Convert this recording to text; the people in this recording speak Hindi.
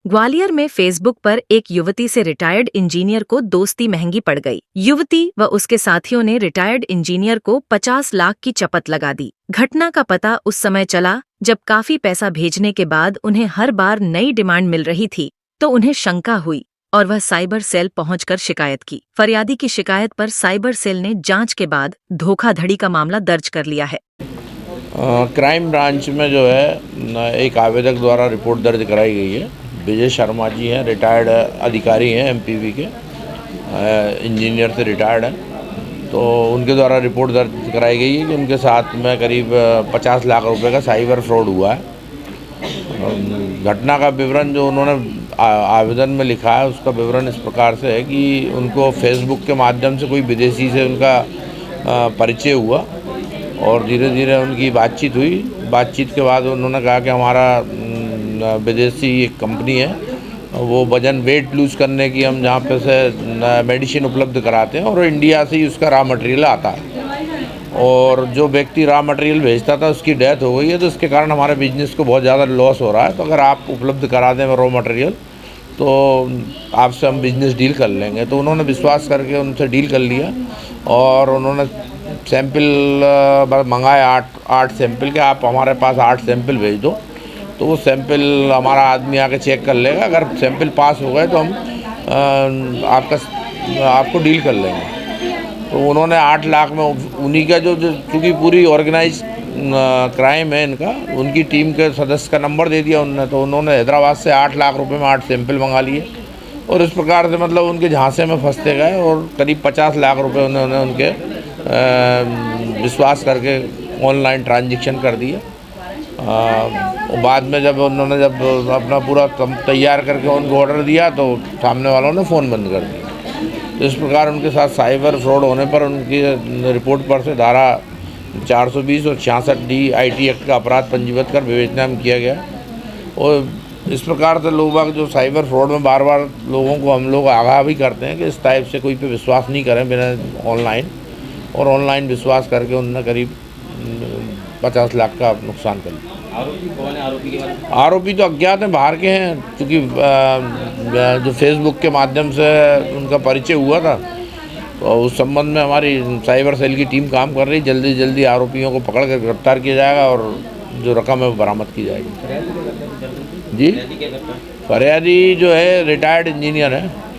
ग्वालियर में फेसबुक पर एक युवती से रिटायर्ड इंजीनियर को दोस्ती महंगी पड़ गई। युवती व उसके साथियों ने रिटायर्ड इंजीनियर को 50 लाख की चपत लगा दी। घटना का पता उस समय चला जब काफी पैसा भेजने के बाद उन्हें हर बार नई डिमांड मिल रही थी, तो उन्हें शंका हुई और वह साइबर सेल पहुंचकर शिकायत की। फरियादी की शिकायत पर साइबर सेल ने जांच के बाद धोखाधड़ी का मामला दर्ज कर लिया है। क्राइम ब्रांच में जो है एक आवेदक द्वारा रिपोर्ट दर्ज कराई गई है। विजय शर्मा जी हैं, रिटायर्ड अधिकारी हैं, एमपीवी के इंजीनियर से रिटायर्ड हैं। तो उनके द्वारा रिपोर्ट दर्ज कराई गई है कि उनके साथ में करीब 50 लाख रुपए का साइबर फ्रॉड हुआ है। घटना का विवरण जो उन्होंने आवेदन में लिखा है उसका विवरण इस प्रकार से है कि उनको फेसबुक के माध्यम से कोई विदेशी से उनका परिचय हुआ और धीरे धीरे उनकी बातचीत हुई। बातचीत के बाद उन्होंने कहा कि हमारा विदेशी एक कंपनी है, वो वजन वेट लूज़ करने की हम जहाँ पे से मेडिसिन उपलब्ध कराते हैं और इंडिया से ही उसका रॉ मटेरियल आता है। और जो व्यक्ति रॉ मटेरियल भेजता था उसकी डेथ हो गई है, तो इसके कारण हमारे बिजनेस को बहुत ज़्यादा लॉस हो रहा है। तो अगर आप उपलब्ध करा दें रॉ मटेरियल तो आपसे हम बिजनेस डील कर लेंगे। तो उन्होंने विश्वास करके उनसे डील कर लिया और उन्होंने सैंपल मंगाए 8 सैंपल के। आप हमारे पास 8 सैंपल भेज दो, तो वो सैंपल हमारा आदमी आके चेक कर लेगा। अगर सैंपल पास हो गए तो हम आपको डील कर लेंगे। तो उन्होंने 8 लाख में उन्हीं का जो चूँकि पूरी ऑर्गेनाइज क्राइम है इनका, उनकी टीम के सदस्य का नंबर दे दिया उन्होंने। तो उन्होंने हैदराबाद से 8 लाख रुपए में 8 सैंपल मंगा लिए और इस प्रकार से मतलब उनके झांसे में फंसते गए और करीब 50 लाख रुपए उन्होंने उनके विश्वास करके ऑनलाइन ट्रांजैक्शन कर दिए। बाद में जब उन्होंने अपना पूरा तैयार करके उनको ऑर्डर दिया तो सामने वालों ने फ़ोन बंद कर दिया। तो इस प्रकार उनके साथ साइबर फ्रॉड होने पर उनकी रिपोर्ट पर से धारा 420 और 66D IT एक्ट का अपराध पंजीबद्ध कर विवेचना किया गया। और इस प्रकार से लोग जो साइबर फ्रॉड में बार बार लोगों को हम लोग आगाह भी करते हैं कि इस टाइप से कोई पे विश्वास नहीं करें बिना ऑनलाइन। और ऑनलाइन विश्वास करके उन्होंने करीब 50 लाख का नुकसान कर लिया। आरोपी कौन है? आरोपी के बारे में आरोपी तो अज्ञात हैं, बाहर के हैं, क्योंकि जो फेसबुक के माध्यम से उनका परिचय हुआ था। तो उस संबंध में हमारी साइबर सेल की टीम काम कर रही है। जल्दी जल्दी आरोपियों को पकड़ कर गिरफ्तार किया जाएगा और जो रकम है वो बरामद की जाएगी। जी, फरियादी जो है रिटायर्ड इंजीनियर है।